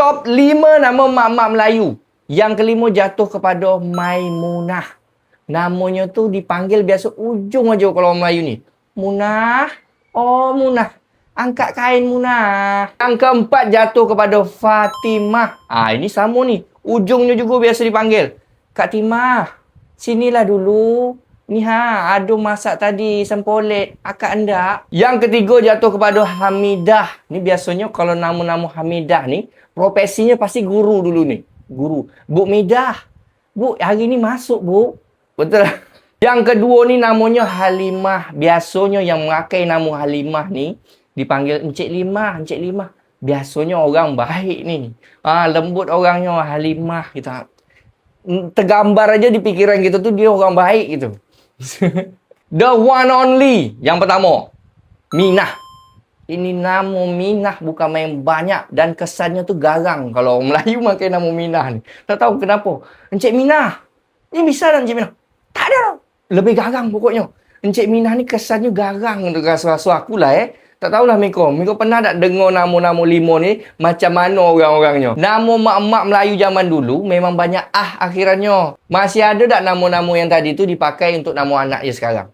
Top 5 nama mak-mak Melayu. Yang kelima jatuh kepada Maimunah. Namanya tu dipanggil biasa ujung aja kalau orang Melayu ni. Munah. Oh, Munah. Angkat kain Munah. Yang keempat jatuh kepada Fatimah. Ini sama ni. Ujungnya juga biasa dipanggil. Kak Timah, sinilah dulu. Ni ada masak tadi, sempolet. Akak hendak. Yang ketiga jatuh kepada Hamidah. Ni biasanya kalau nama-nama Hamidah ni, profesinya pasti guru dulu ni. Guru. Bu Midah. Bu, hari ni masuk, Bu. Betul. Yang kedua ni namanya Halimah. Biasanya yang memakai nama Halimah ni dipanggil Encik Limah, Encik Limah. Biasanya orang baik ni. Lembut orangnya, Halimah kita. Tergambar aja di pikiran kita tu dia orang baik gitu. The one only. Yang pertama, Minah. Ini nama Minah bukan main banyak dan kesannya tu garang kalau orang Melayu pakai nama Minah ni. Tak tahu kenapa. Encik Minah. Ni bisa tak Encik Minah? Tak ada. Lebih garang pokoknya. Encik Minah ni kesannya garang untuk rasa-rasa akulah Tak tahulah Miko. Miko pernah tak dengar nama-nama lima ni macam mana orang-orangnya? Nama mak-mak Melayu zaman dulu memang banyak akhirannya. Masih ada tak nama-nama yang tadi tu dipakai untuk nama anak je sekarang?